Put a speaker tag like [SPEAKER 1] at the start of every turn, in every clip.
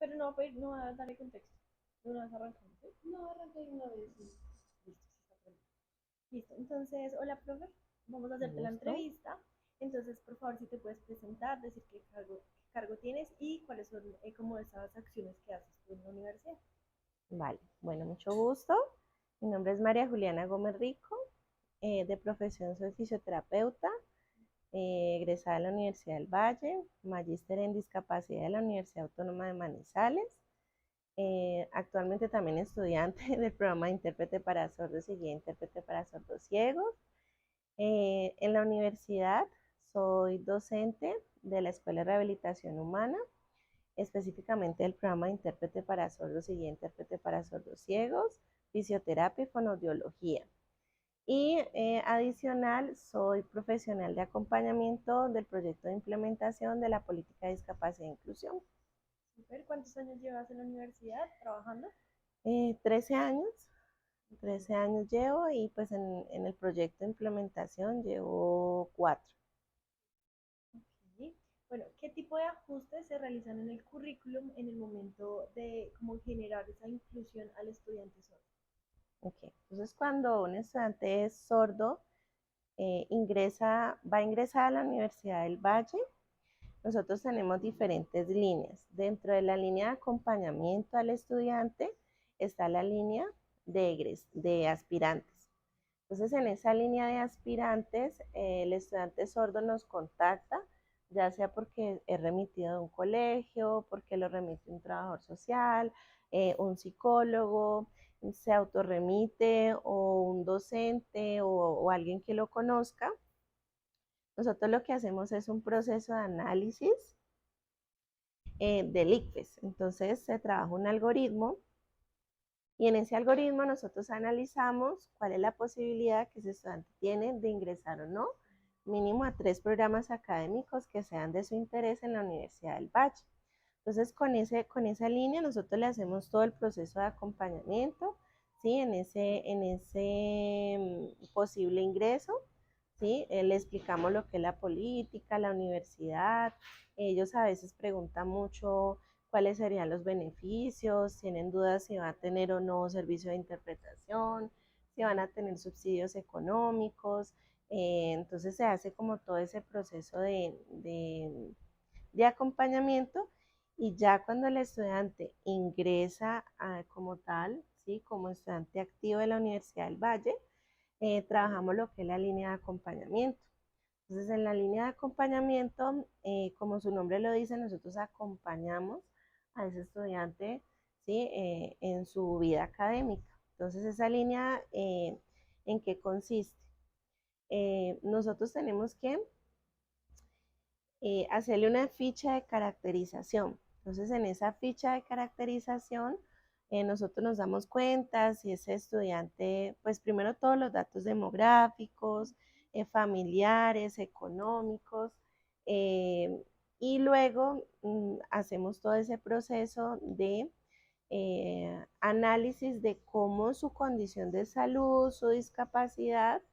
[SPEAKER 1] Pero no, pues, no va a darle contexto. No vas arrancando, ¿sí?
[SPEAKER 2] No, arranqué de una vez, sí.
[SPEAKER 1] Listo, sí está pronto. Listo, entonces, hola, profe. Vamos a
[SPEAKER 3] Un
[SPEAKER 1] hacerte la
[SPEAKER 3] gusto.
[SPEAKER 1] entrevista. Entonces, por favor, si te puedes presentar, decir qué cargo tienes y cuáles son como esas acciones que haces tú en la universidad.
[SPEAKER 3] Vale, bueno, mucho gusto. Mi nombre es María Juliana Gómez Rico. De profesión soy fisioterapeuta, egresada de la Universidad del Valle, magíster en discapacidad de la Universidad Autónoma de Manizales. Actualmente también estudiante del programa de intérprete para sordos y guía intérprete para sordos ciegos. En la universidad soy docente de la Escuela de Rehabilitación Humana, específicamente del programa de intérprete para sordos y guía intérprete para sordos ciegos, fisioterapia y fonoaudiología. Y adicional, soy profesional de acompañamiento del proyecto de implementación de la política de discapacidad e inclusión.
[SPEAKER 1] Super, ¿cuántos años llevas en la universidad trabajando?
[SPEAKER 3] 13 años, 13 años llevo y pues en el proyecto de implementación llevo 4.
[SPEAKER 1] Ok. Bueno, ¿qué tipo de ajustes se realizan en el currículum en el momento de cómo generar esa inclusión al estudiante sordo?
[SPEAKER 3] Okay. Entonces, cuando un estudiante es sordo, va a ingresar a la Universidad del Valle. Nosotros tenemos diferentes líneas. Dentro de la línea de acompañamiento al estudiante está la línea de aspirantes. Entonces, en esa línea de aspirantes, el estudiante sordo nos contacta, ya sea porque es remitido de un colegio, porque lo remite un trabajador social, un psicólogo, se autorremite o un docente o alguien que lo conozca. Nosotros lo que hacemos es un proceso de análisis del ICFES. Entonces se trabaja un algoritmo y en ese algoritmo nosotros analizamos cuál es la posibilidad que ese estudiante tiene de ingresar o no, mínimo a 3 programas académicos que sean de su interés en la Universidad del Valle. Entonces, con esa línea nosotros le hacemos todo el proceso de acompañamiento, ¿sí? En ese posible ingreso, ¿sí? Le explicamos lo que es la política, la universidad. Ellos a veces preguntan mucho cuáles serían los beneficios, tienen dudas si va a tener o no servicio de interpretación, si van a tener subsidios económicos. Entonces se hace como todo ese proceso de acompañamiento y ya cuando el estudiante ingresa como tal, ¿sí? Como estudiante activo de la Universidad del Valle, trabajamos lo que es la línea de acompañamiento. Entonces, en la línea de acompañamiento, como su nombre lo dice, nosotros acompañamos a ese estudiante, ¿sí? En su vida académica. Entonces, esa línea, ¿en qué consiste? Nosotros tenemos que hacerle una ficha de caracterización. Entonces, en esa ficha de caracterización, nosotros nos damos cuenta si ese estudiante, pues primero todos los datos demográficos, familiares, económicos, eh, y luego hacemos todo ese proceso de análisis de cómo su condición de salud, su discapacidad,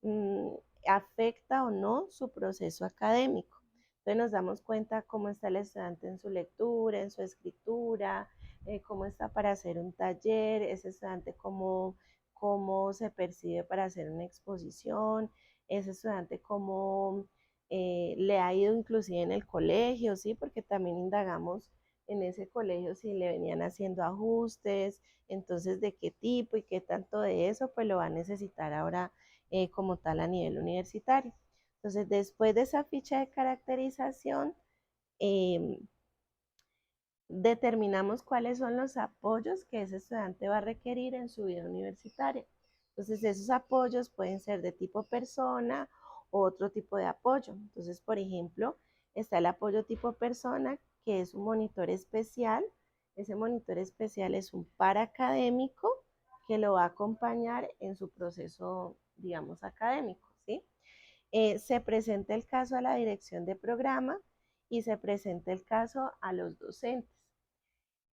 [SPEAKER 3] mm, afecta o no su proceso académico. Entonces nos damos cuenta cómo está el estudiante en su lectura, en su escritura, cómo está para hacer un taller, ese estudiante cómo se percibe para hacer una exposición, ese estudiante cómo le ha ido inclusive en el colegio, ¿sí? Porque también indagamos en ese colegio si le venían haciendo ajustes, entonces de qué tipo y qué tanto de eso, pues lo va a necesitar ahora como tal a nivel universitario. Entonces, después de esa ficha de caracterización, eh, determinamos cuáles son los apoyos que ese estudiante va a requerir en su vida universitaria. Entonces, esos apoyos pueden ser de tipo persona o otro tipo de apoyo. Entonces, por ejemplo, está el apoyo tipo persona, que es un monitor especial. Ese monitor especial es un paracadémico que lo va a acompañar en su proceso, digamos, académico, ¿sí? Se presenta el caso a la dirección de programa y se presenta el caso a los docentes.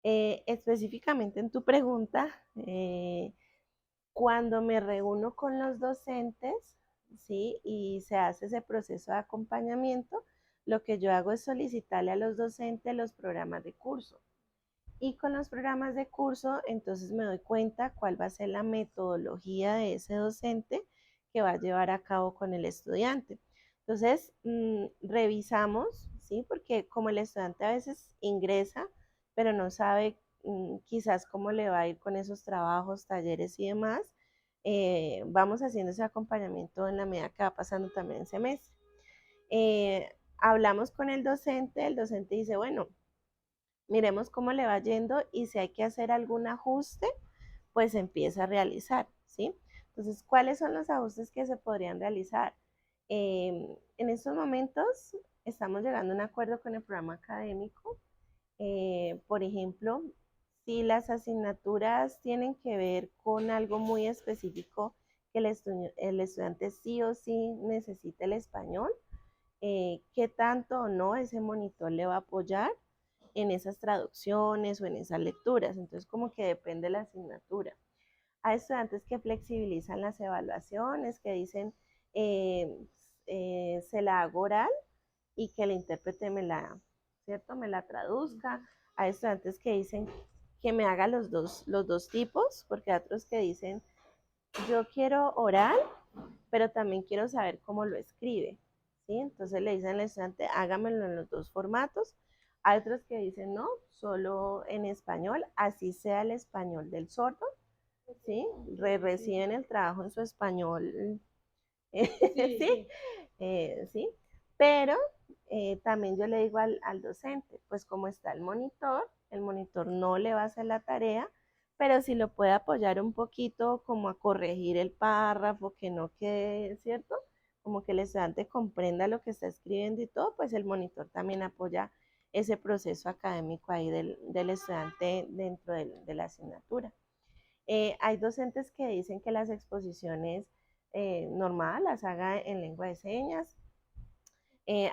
[SPEAKER 3] Específicamente en tu pregunta, cuando me reúno con los docentes, ¿sí? Y se hace ese proceso de acompañamiento, lo que yo hago es solicitarle a los docentes los programas de curso. Y con los programas de curso, entonces me doy cuenta cuál va a ser la metodología de ese docente que va a llevar a cabo con el estudiante. Entonces, revisamos, ¿sí? Porque como el estudiante a veces ingresa, pero no sabe quizás cómo le va a ir con esos trabajos, talleres y demás, vamos haciendo ese acompañamiento en la medida que va pasando también el semestre. Hablamos con el docente dice, bueno, miremos cómo le va yendo y si hay que hacer algún ajuste, pues empieza a realizar, ¿sí? Entonces, ¿cuáles son los ajustes que se podrían realizar? En estos momentos estamos llegando a un acuerdo con el programa académico. Por ejemplo, si las asignaturas tienen que ver con algo muy específico que el estudiante sí o sí necesita el español, qué tanto o no ese monitor le va a apoyar en esas traducciones o en esas lecturas. Entonces, como que depende de la asignatura. Hay estudiantes que flexibilizan las evaluaciones, que dicen, eh, se la hago oral y que el intérprete ¿cierto? Me la traduzca. Hay estudiantes que dicen que me haga los dos tipos, porque hay otros que dicen, yo quiero oral, pero también quiero saber cómo lo escribe, ¿sí? Entonces le dicen al estudiante, hágamelo en los dos formatos. Hay otros que dicen, no, solo en español, así sea el español del sordo, ¿sí? Reciben el trabajo en su español, ¿sí? Sí, pero también yo le digo al docente, pues como está el monitor no le va a hacer la tarea, pero si lo puede apoyar un poquito como a corregir el párrafo, que no quede, ¿cierto? Como que el estudiante comprenda lo que está escribiendo y todo, pues el monitor también apoya ese proceso académico ahí del estudiante dentro de la asignatura. Hay docentes que dicen que las exposiciones normal las haga en lengua de señas.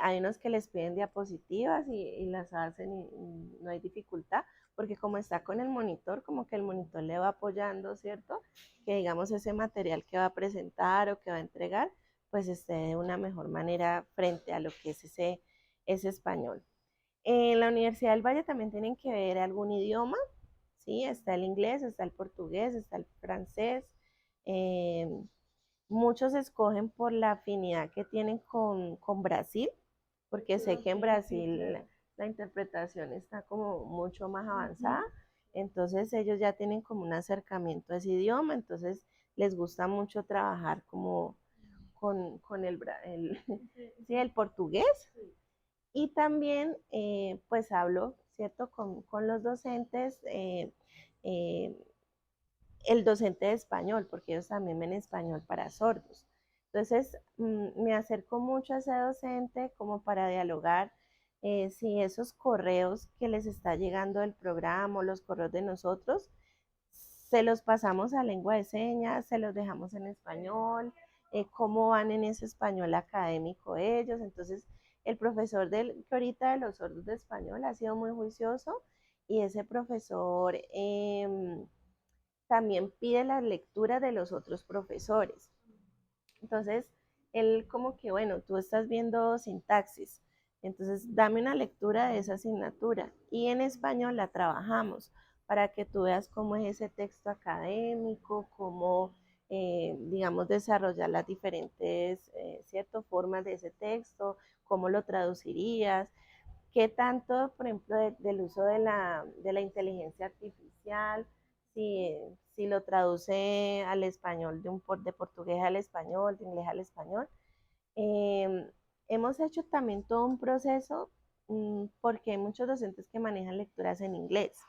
[SPEAKER 3] Hay unos que les piden diapositivas y las hacen y no hay dificultad, porque como está con el monitor, como que el monitor le va apoyando, ¿cierto? Que digamos ese material que va a presentar o que va a entregar, pues esté de una mejor manera frente a lo que es ese español. En la Universidad del Valle también tienen que ver algún idioma, ¿sí? Está el inglés, está el portugués, está el francés. Eh, Muchos escogen por la afinidad que tienen con Brasil, porque sé que en Brasil la interpretación está como mucho más avanzada, entonces ellos ya tienen como un acercamiento a ese idioma, entonces les gusta mucho trabajar como con sí, el portugués. Y también, pues hablo, ¿cierto?, con los docentes, eh, el docente de español, porque ellos también ven español para sordos. Entonces, me acerco mucho a ese docente como para dialogar si esos correos que les está llegando del programa o los correos de nosotros, se los pasamos a lengua de señas, se los dejamos en español, cómo van en ese español académico ellos. Entonces, el profesor que ahorita de los sordos de español ha sido muy juicioso y ese profesor también pide la lectura de los otros profesores. Entonces, él como que, bueno, tú estás viendo sintaxis, entonces dame una lectura de esa asignatura y en español la trabajamos para que tú veas cómo es ese texto académico, cómo, digamos, desarrollar las diferentes, ciertas formas de ese texto, cómo lo traducirías, qué tanto, por ejemplo, del uso de la inteligencia artificial, si, si lo traduce al español, de portugués al español, de inglés al español. Eh, Hemos hecho también todo un proceso porque hay muchos docentes que manejan lecturas en inglés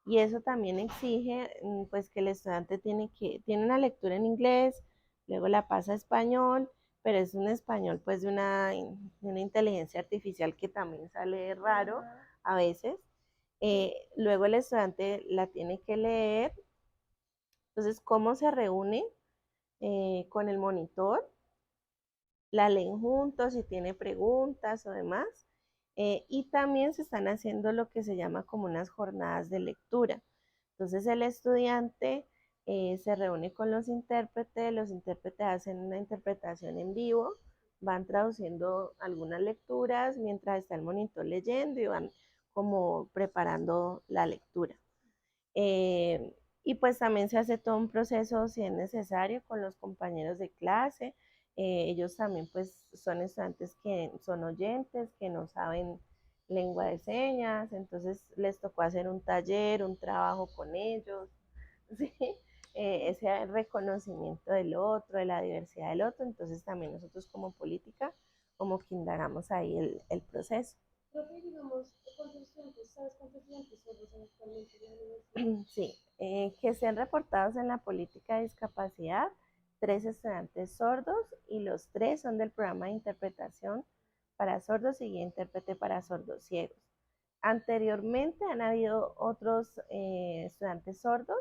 [SPEAKER 3] y eso también exige pues que el estudiante tiene una lectura en inglés, luego la pasa a español, pero es un español pues de una inteligencia artificial que también sale raro a veces. Luego el estudiante la tiene que leer. Entonces, ¿cómo se reúne con el monitor? La leen juntos, si tiene preguntas o demás. Y también se están haciendo lo que se llama como unas jornadas de lectura. Entonces el estudiante se reúne con los intérpretes hacen una interpretación en vivo, van traduciendo algunas lecturas mientras está el monitor leyendo y van como preparando la lectura. Y pues también se hace todo un proceso, si es necesario, con los compañeros de clase. Ellos también pues son estudiantes que son oyentes, que no saben lengua de señas, entonces les tocó hacer un taller, un trabajo con ellos, ¿sí? Ese reconocimiento del otro, de la diversidad del otro, entonces también nosotros como política, como que indagamos ahí el proceso.
[SPEAKER 1] Profe, digamos, ¿cuántos estudiantes, sabes cuántos estudiantes sordos hay actualmente en la universidad?
[SPEAKER 3] Sí, que sean reportados en la política de discapacidad, 3 estudiantes sordos y los 3 son del programa de interpretación para sordos y intérprete para sordos ciegos. Anteriormente han habido otros estudiantes sordos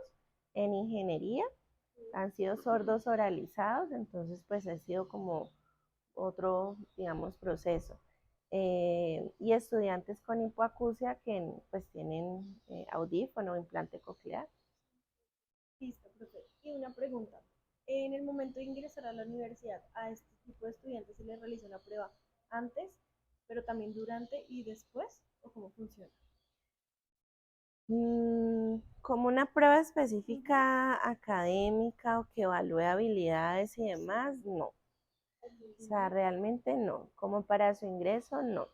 [SPEAKER 3] en ingeniería, han sido sordos oralizados, entonces pues ha sido como otro, digamos, proceso. Y estudiantes con hipoacusia que pues tienen audífono o implante coclear.
[SPEAKER 1] Listo, profe. Y una pregunta. En el momento de ingresar a la universidad, a este tipo de estudiantes se les realiza una prueba antes, pero también durante y después, ¿o cómo funciona?
[SPEAKER 3] Como una prueba específica académica o que evalúe habilidades y demás, no. O sea, realmente no. Como para su ingreso, no.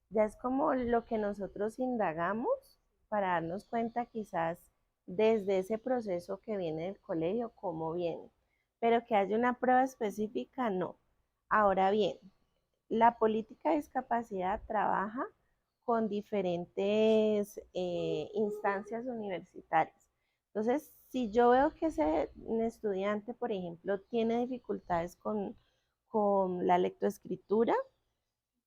[SPEAKER 3] Ya es como lo que nosotros indagamos para darnos cuenta quizás desde ese proceso que viene del colegio, cómo viene. Pero que haya una prueba específica, no. Ahora bien, la política de discapacidad trabaja con diferentes instancias universitarias. Entonces, si yo veo que ese estudiante, por ejemplo, tiene dificultades con la lectoescritura,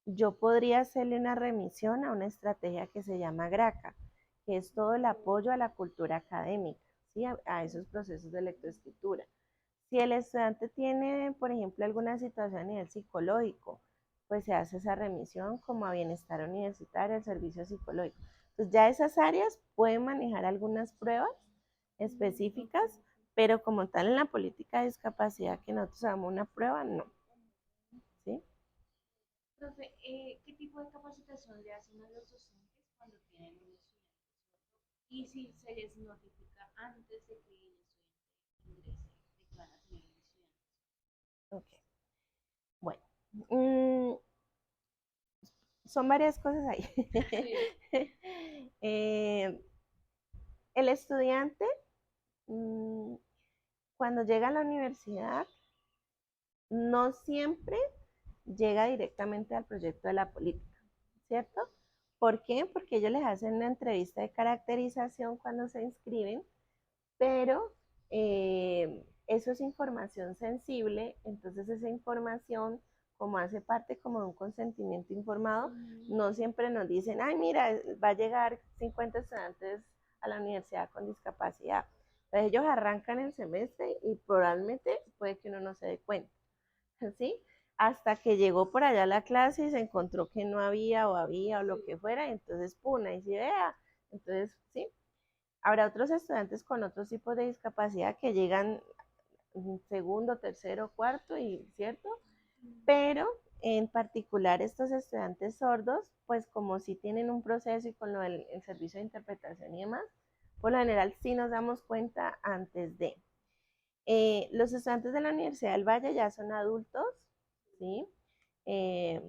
[SPEAKER 3] yo podría hacerle una remisión a una estrategia que se llama GRACA, que es todo el apoyo a la cultura académica, ¿sí? A esos procesos de lectoescritura. Si el estudiante tiene, por ejemplo, alguna situación a nivel psicológico, pues se hace esa remisión como a bienestar universitario, el servicio psicológico. Entonces ya esas áreas pueden manejar algunas pruebas específicas, pero como tal en la política de discapacidad que nosotros hagamos una prueba, no. ¿Sí?
[SPEAKER 2] Profe, ¿qué tipo de capacitación le hacen a los docentes cuando tienen un estudiante sordo? Y si se les notifica antes de que el estudiante ingrese de que van a tener un estudiante
[SPEAKER 3] Ok. Bueno, mm, son varias cosas ahí.
[SPEAKER 2] sordo.
[SPEAKER 3] eh, el estudiante, mm, cuando llega a la universidad, no siempre llega directamente al proyecto de la política, ¿cierto? ¿Por qué? Porque ellos les hacen una entrevista de caracterización cuando se inscriben, pero eso es información sensible, entonces esa información, como hace parte como de un consentimiento informado, no siempre nos dicen, ay, mira, va a llegar 50 estudiantes a la universidad con discapacidad. Entonces ellos arrancan el semestre y probablemente puede que uno no se dé cuenta. ¿Sí? Hasta que llegó por allá a la clase y se encontró que no había o había o lo que fuera, entonces, puna, y si vea, entonces, ¿sí? Habrá otros estudiantes con otros tipos de discapacidad que llegan segundo, tercero, cuarto, y cierto, pero en particular estos estudiantes sordos, pues como sí tienen un proceso y con lo del el servicio de interpretación y demás, por lo general sí nos damos cuenta antes de. Los estudiantes de la Universidad del Valle ya son adultos, ¿sí?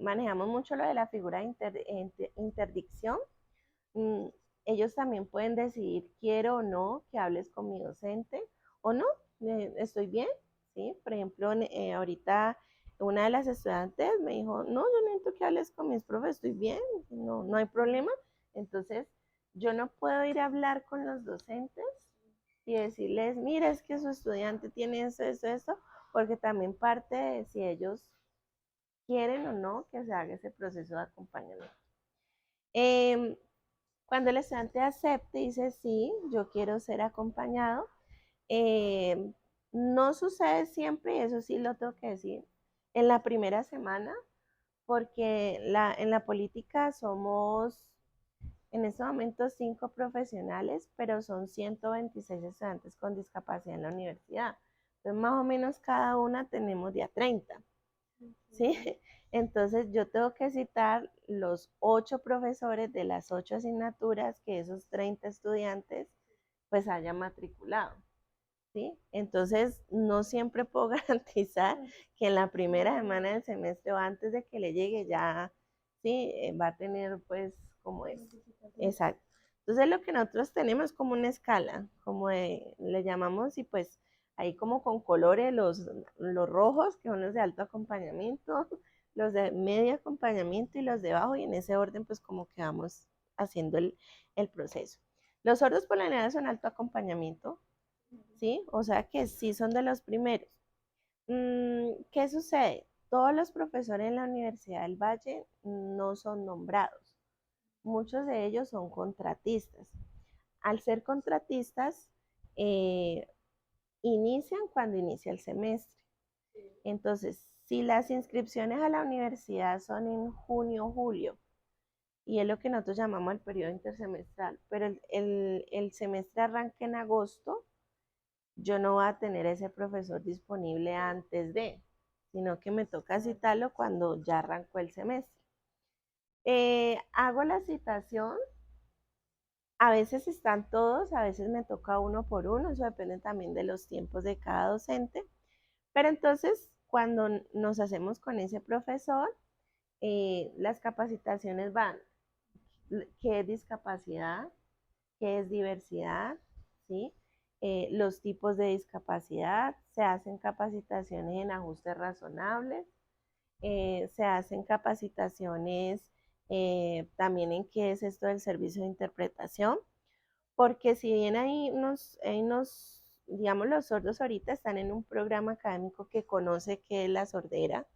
[SPEAKER 3] Manejamos mucho lo de la figura de interdicción. Mm, ellos también pueden decidir, quiero o no que hables con mi docente o no, estoy bien, ¿sí? Por ejemplo, ahorita una de las estudiantes me dijo, no, yo no necesito que hables con mis profes, estoy bien, no, no hay problema. Entonces, yo no puedo ir a hablar con los docentes y decirles, mira, es que su estudiante tiene esto, porque también parte de si ellos quieren o no que se haga ese proceso de acompañamiento. Eh, Cuando el estudiante acepte y dice, sí, yo quiero ser acompañado, eh, no sucede siempre, y eso sí lo tengo que decir, en la primera semana, porque en la política somos en este momento 5 profesionales, pero son 126 estudiantes con discapacidad en la universidad. Entonces, más o menos cada una tenemos día 30. ¿Sí? Entonces yo tengo que citar los 8 profesores de las 8 asignaturas que esos 30 estudiantes pues hayan matriculado, ¿sí? Entonces no siempre puedo garantizar que en la primera semana del semestre o antes de que le llegue ya, ¿sí? Va a tener pues como es. Exacto. Entonces lo que nosotros tenemos es como una escala, como le llamamos y pues ahí como con colores los rojos, que son los de alto acompañamiento, los de medio acompañamiento y los de bajo, y en ese orden pues como que vamos haciendo el proceso. Los sordos por la general son alto acompañamiento, ¿sí? O sea que sí son de los primeros. ¿Qué sucede? Todos los profesores en la Universidad del Valle no son nombrados. Muchos de ellos son contratistas. Al ser contratistas, eh, inician cuando inicia el semestre. Entonces, si las inscripciones a la universidad son en junio o julio, y es lo que nosotros llamamos el periodo intersemestral, pero el semestre arranca en agosto, yo no voy a tener ese profesor disponible antes de, sino que me toca citarlo cuando ya arrancó el semestre. Hago la citación, a veces están todos, a veces me toca uno por uno, eso depende también de los tiempos de cada docente, pero entonces cuando nos hacemos con ese profesor, las capacitaciones van, ¿qué es discapacidad? ¿Qué es diversidad? ¿Sí? Los tipos de discapacidad, se hacen capacitaciones en ajustes razonables, se hacen capacitaciones también en qué es esto del servicio de interpretación, porque si bien digamos, los sordos ahorita están en un programa académico que conoce qué es la sordera,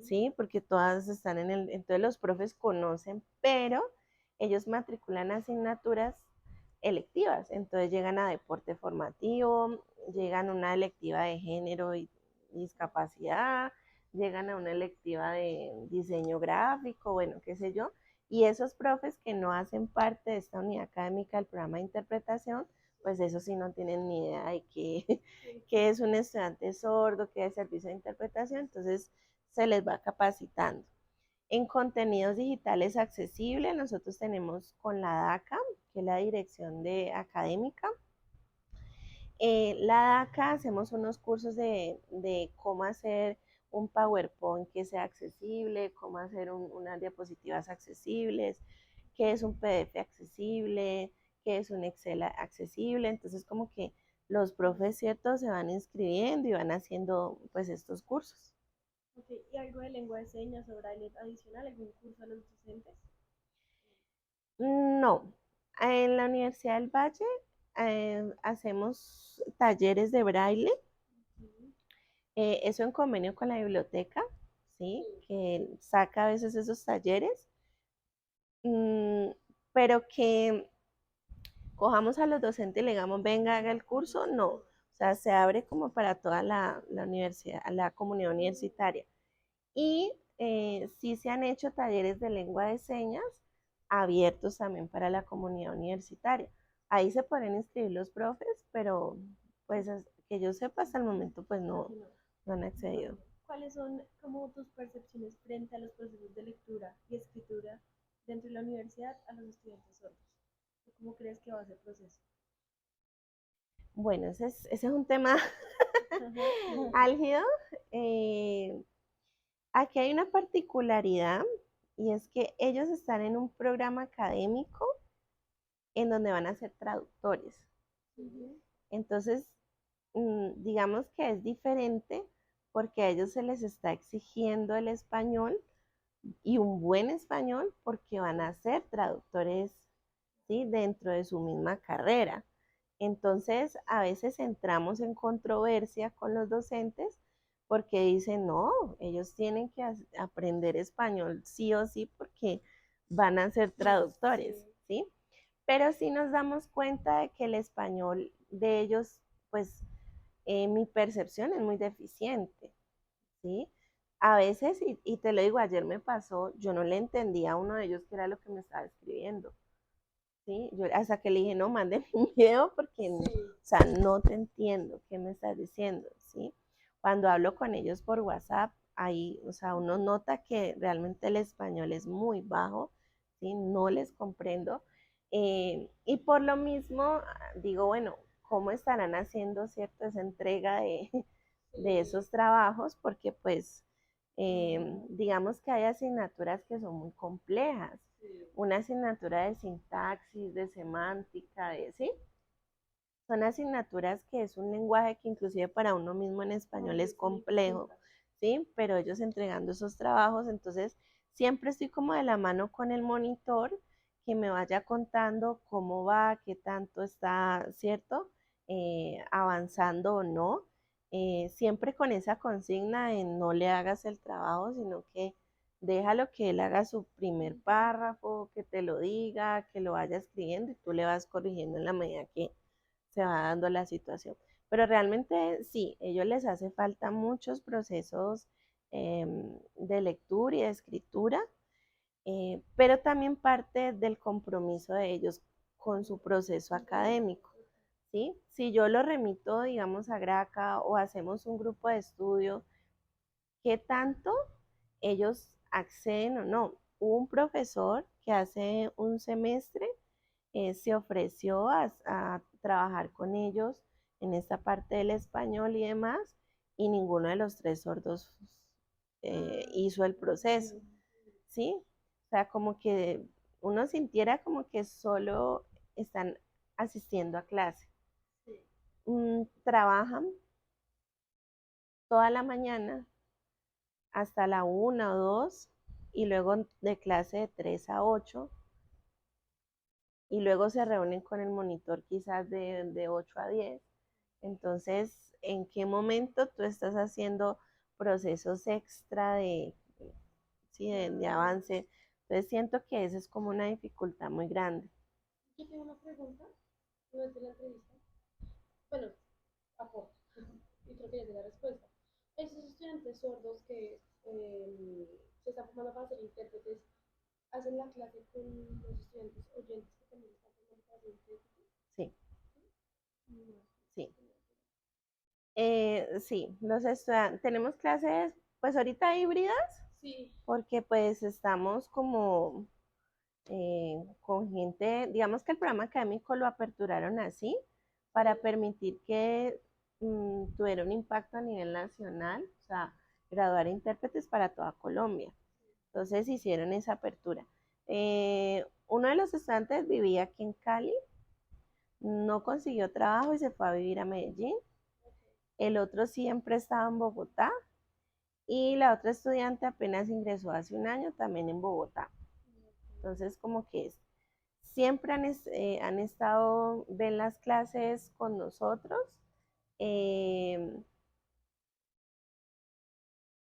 [SPEAKER 3] ¿sí? Porque todas están entonces los profes conocen, pero ellos matriculan asignaturas electivas, entonces llegan a deporte formativo, llegan a una electiva de género y discapacidad, llegan a una electiva de diseño gráfico, bueno, qué sé yo, y esos profes que no hacen parte de esta unidad académica del programa de interpretación, pues eso sí no tienen ni idea de qué es un estudiante sordo, qué es servicio de interpretación, entonces se les va capacitando. En contenidos digitales accesibles, nosotros tenemos con la DACA, que es la Dirección de Académica. La DACA hacemos unos cursos de cómo hacer un PowerPoint que sea accesible, cómo hacer unas diapositivas accesibles, qué es un PDF accesible, qué es un Excel accesible. Entonces como que los profes, ¿cierto?, se van inscribiendo y van haciendo pues estos cursos.
[SPEAKER 1] Okay. ¿Y algo de lengua de señas o braille adicional, algún curso a los docentes?
[SPEAKER 3] No, en la Universidad del Valle hacemos talleres de braille, eso en convenio con la biblioteca, ¿sí? Que saca a veces esos talleres, mm, pero que cojamos a los docentes y le digamos, venga, haga el curso, no. O sea, se abre como para toda la universidad, la comunidad universitaria. Y sí se han hecho talleres de lengua de señas abiertos también para la comunidad universitaria. Ahí se pueden inscribir los profes, pero pues que yo sepa hasta el momento pues no han accedido.
[SPEAKER 1] ¿Cuáles son como tus percepciones frente a los procesos de lectura y escritura dentro de la universidad a los estudiantes sordos? ¿Cómo crees que va a ser el proceso?
[SPEAKER 3] Bueno, ese es un tema álgido. Eh, Aquí hay una particularidad y es que ellos están en un programa académico en donde van a ser traductores. Entonces, digamos que es diferente porque a ellos se les está exigiendo el español y un buen español porque van a ser traductores, ¿sí?, dentro de su misma carrera. Entonces, a veces entramos en controversia con los docentes porque dicen, no, ellos tienen que aprender español sí o sí porque van a ser traductores, ¿sí? Pero sí nos damos cuenta de que el español de ellos, pues, mi percepción es muy deficiente, ¿sí? A veces, y te lo digo, ayer me pasó, yo no le entendía a uno de ellos qué era lo que me estaba escribiendo. ¿Sí? Yo hasta que le dije, no, mándeme un video porque, o sea, no te entiendo qué me estás diciendo, ¿sí? Cuando hablo con ellos por WhatsApp, ahí, o sea, uno nota que realmente el español es muy bajo, ¿sí? No les comprendo. Y por lo mismo, digo, bueno, ¿cómo estarán haciendo, cierto, esa entrega de esos trabajos? Porque pues, digamos que hay asignaturas que son muy complejas. Una asignatura de sintaxis, de semántica, ¿sí? Son asignaturas que es un lenguaje que inclusive para uno mismo en español es complejo, ¿sí? Pero ellos entregando esos trabajos, entonces siempre estoy como de la mano con el monitor que me vaya contando cómo va, qué tanto está, ¿cierto? Avanzando o no. Siempre con esa consigna de no le hagas el trabajo, sino que déjalo que él haga su primer párrafo, que te lo diga, que lo vaya escribiendo y tú le vas corrigiendo en la medida que se va dando la situación. Pero realmente sí, ellos les hace falta muchos procesos de lectura y de escritura, pero también parte del compromiso de ellos con su proceso académico. ¿Sí? Si yo lo remito, digamos, a Graca o hacemos un grupo de estudio, ¿qué tanto ellos acceden o no? Hubo un profesor que hace un semestre se ofreció a trabajar con ellos en esta parte del español y demás, y ninguno de los tres sordos hizo el proceso, ¿sí? O sea, como que uno sintiera como que solo están asistiendo a clase. Trabajan toda la mañana hasta la 1 o 2 y luego de clase de 3 a 8 y luego se reúnen con el monitor quizás de 8 a 10. Entonces, ¿en qué momento tú estás haciendo procesos extra sí, de avance? Entonces, siento que esa es como una dificultad muy grande.
[SPEAKER 1] Yo tengo una pregunta, no es de la entrevista. Bueno, aporto, y creo que ya sé la respuesta. Esos estudiantes sordos que se están formando para ser intérpretes, ¿hacen la clase con los estudiantes oyentes que también están formando para ser intérpretes?
[SPEAKER 3] Sí,
[SPEAKER 1] No.
[SPEAKER 3] sí. Sí, los estudiantes, tenemos clases, pues ahorita híbridas,
[SPEAKER 1] Sí.
[SPEAKER 3] porque pues estamos como con gente, digamos que el programa académico lo aperturaron así para permitir que tuviera un impacto a nivel nacional, o sea, graduar intérpretes para toda Colombia. Entonces hicieron esa apertura. Uno de los estudiantes vivía aquí en Cali, no consiguió trabajo y se fue a vivir a Medellín. El otro siempre estaba en Bogotá y la otra estudiante apenas ingresó hace un año también en Bogotá. Entonces, como que siempre han estado, ven las clases con nosotros. Eh,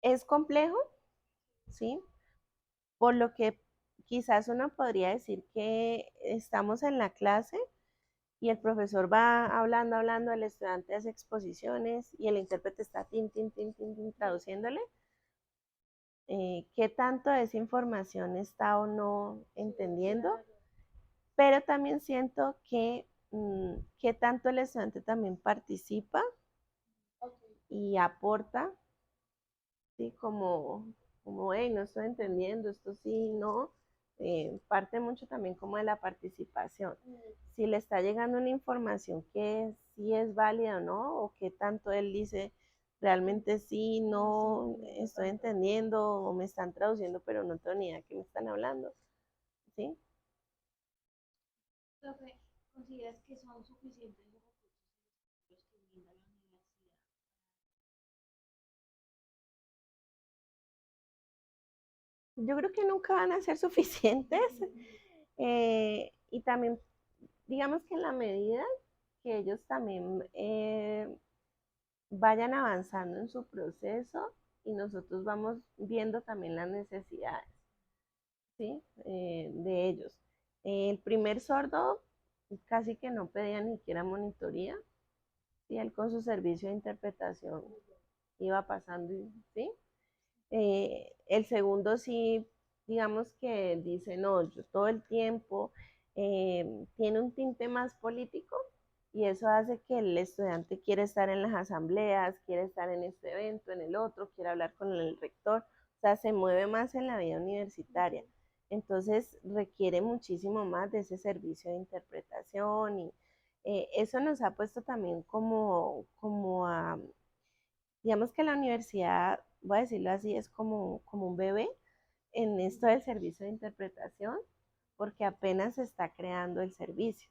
[SPEAKER 3] es complejo, ¿sí? Por lo que quizás uno podría decir que estamos en la clase y el profesor va hablando, hablando, el estudiante hace exposiciones y el intérprete está tin, tin, tin, tin, tin, traduciéndole. ¿Qué tanto de esa información está o no entendiendo? Pero también siento que qué tanto el estudiante también participa y aporta, ¿sí? Como hey, no estoy entendiendo, esto sí, no. Parte mucho también como de la participación. Si le está llegando una información que sí es válida o no, o qué tanto él dice, realmente sí, no, estoy entendiendo, o me están traduciendo, pero no tengo ni idea de qué me están hablando, ¿sí?
[SPEAKER 2] Profe, ¿consideras que son suficientes los recursos que brinda la universidad?
[SPEAKER 3] Yo creo que nunca van a ser suficientes. Y también, digamos que en la medida que ellos también vayan avanzando en su proceso y nosotros vamos viendo también las necesidades, ¿sí? De ellos. El primer sordo casi que no pedía ni siquiera monitoría, y él con su servicio de interpretación iba pasando, ¿sí? El segundo sí, digamos que dice, no, yo todo el tiempo tiene un tinte más político, y eso hace que el estudiante quiera estar en las asambleas, quiere estar en este evento, en el otro, quiere hablar con el rector, o sea, se mueve más en la vida universitaria. Entonces requiere muchísimo más de ese servicio de interpretación y eso nos ha puesto también como a, digamos que la universidad, voy a decirlo así, es como un bebé en esto del servicio de interpretación, porque apenas se está creando el servicio.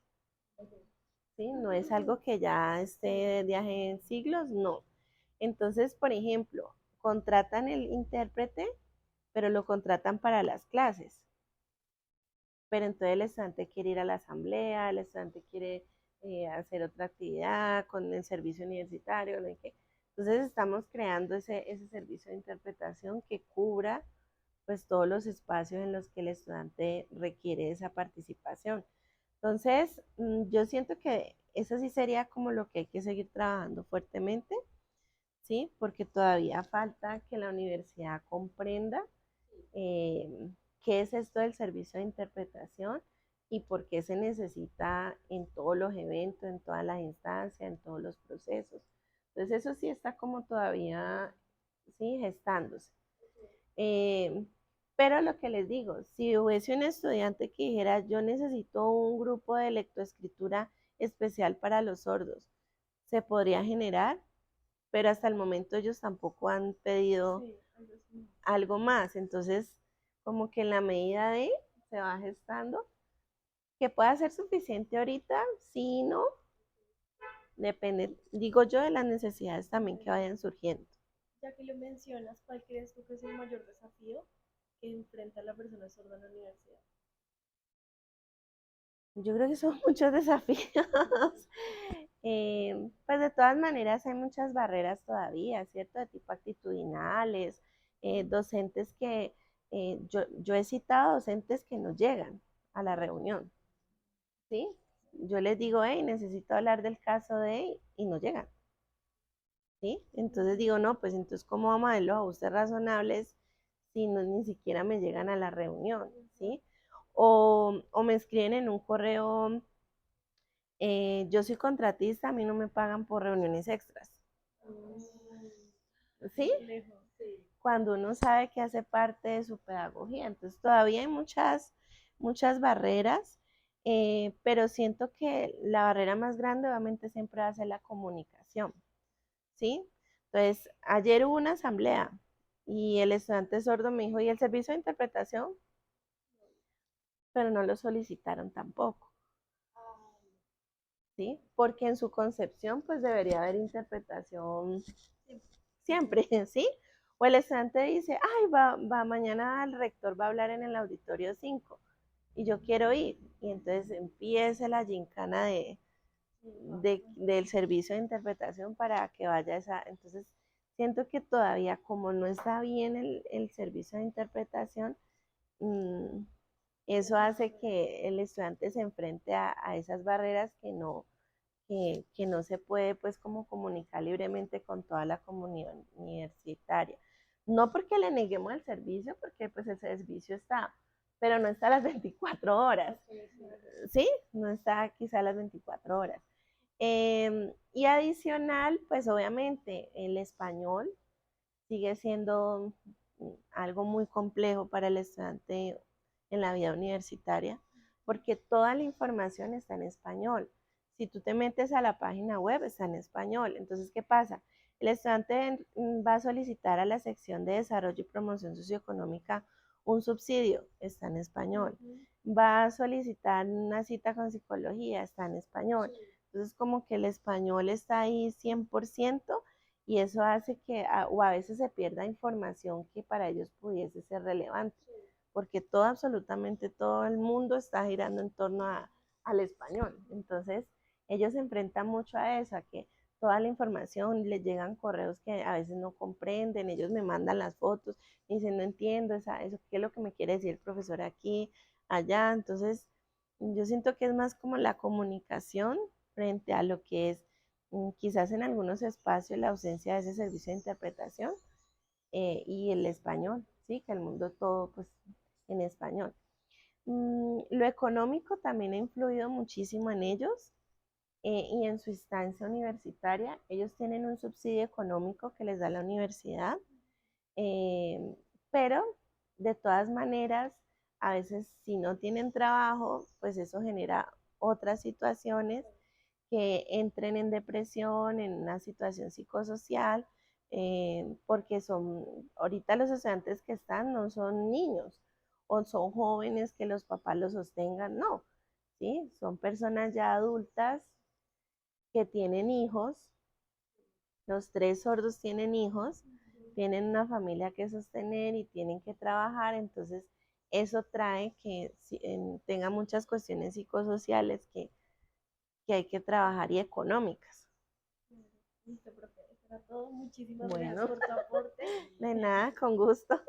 [SPEAKER 3] ¿Sí? No es algo que ya esté de hace siglos, no. Entonces, por ejemplo, contratan el intérprete, pero lo contratan para las clases. Pero entonces el estudiante quiere ir a la asamblea, el estudiante quiere hacer otra actividad con el servicio universitario, no sé qué. Entonces estamos creando ese servicio de interpretación que cubra pues todos los espacios en los que el estudiante requiere esa participación. Entonces, yo siento que eso sí sería como lo que hay que seguir trabajando fuertemente, ¿sí? Porque todavía falta que la universidad comprenda qué es esto del servicio de interpretación y por qué se necesita en todos los eventos, en todas las instancias, en todos los procesos. Entonces, eso sí está como todavía, sí, gestándose. Eh, pero lo que les digo, si hubiese un estudiante que dijera, yo necesito un grupo de lectoescritura especial para los sordos, se podría generar, pero hasta el momento ellos tampoco han pedido algo más. Entonces, como que en la medida de se va gestando, que pueda ser suficiente ahorita, sí, no, depende, digo yo, de las necesidades también que vayan surgiendo.
[SPEAKER 1] Ya que lo mencionas, ¿cuál crees tú que es el mayor desafío que enfrenta la persona sorda en la universidad?
[SPEAKER 3] Yo creo que son muchos desafíos. Pues de todas maneras hay muchas barreras todavía, ¿cierto? De tipo actitudinales, docentes que, yo he citado docentes que no llegan a la reunión, ¿sí? Yo les digo, hey, necesito hablar del caso de, y no llegan, ¿sí? Entonces digo, no, pues entonces, ¿cómo vamos a ver los ajustes razonables si no ni siquiera me llegan a la reunión, ¿sí? O me escriben en un correo, yo soy contratista, a mí no me pagan por reuniones extras, ¿sí? Cuando uno sabe que hace parte de su pedagogía. Entonces todavía hay muchas barreras, pero siento que la barrera más grande obviamente siempre va a ser la comunicación, ¿sí? Entonces, ayer hubo una asamblea y el estudiante sordo me dijo, ¿y el servicio de interpretación? Pero no lo solicitaron tampoco, ¿sí? Porque en su concepción pues debería haber interpretación siempre, ¿sí? O el estudiante dice, ay, mañana el rector va a hablar en el auditorio 5 y yo quiero ir. Y entonces empieza la gincana del servicio de interpretación para que vaya esa. Entonces, siento que todavía como no está bien el servicio de interpretación, mmm, eso hace que el estudiante se enfrente a esas barreras que no se puede pues como comunicar libremente con toda la comunidad universitaria. No porque le neguemos el servicio, porque pues el servicio está, pero no está a las 24 horas, ¿sí? No está quizá a las 24 horas. Y adicional, pues obviamente el español sigue siendo algo muy complejo para el estudiante en la vida universitaria, porque toda la información está en español. Si tú te metes a la página web, está en español. Entonces, ¿qué pasa? El estudiante va a solicitar a la sección de desarrollo y promoción socioeconómica un subsidio, está en español. Va a solicitar una cita con psicología, está en español. Entonces, como que el español está ahí 100% y eso hace que o a veces se pierda información que para ellos pudiese ser relevante, porque todo, absolutamente todo el mundo está girando en torno al español. Entonces, ellos se enfrentan mucho a eso, a que toda la información les llegan correos que a veces no comprenden, ellos me mandan las fotos, me dicen, no entiendo eso, qué es lo que me quiere decir el profesor aquí, allá. Entonces, yo siento que es más como la comunicación frente a lo que es quizás en algunos espacios la ausencia de ese servicio de interpretación y el español, ¿sí? Que el mundo todo pues en español. Lo económico también ha influido muchísimo en ellos, y en su instancia universitaria, ellos tienen un subsidio económico que les da la universidad, eh, pero de todas maneras, a veces si no tienen trabajo, pues eso genera otras situaciones que entren en depresión, en una situación psicosocial, porque ahorita los estudiantes que están no son niños o son jóvenes que los papás los sostengan, no, ¿sí? Son personas ya adultas que tienen hijos, los tres sordos tienen hijos, tienen una familia que sostener y tienen que trabajar, entonces eso trae que tenga muchas cuestiones psicosociales que hay que trabajar y económicas.
[SPEAKER 1] Listo, profe. Eso era todo. Muchísimas gracias
[SPEAKER 3] Bueno,
[SPEAKER 1] por tu aporte.
[SPEAKER 3] de nada, con gusto.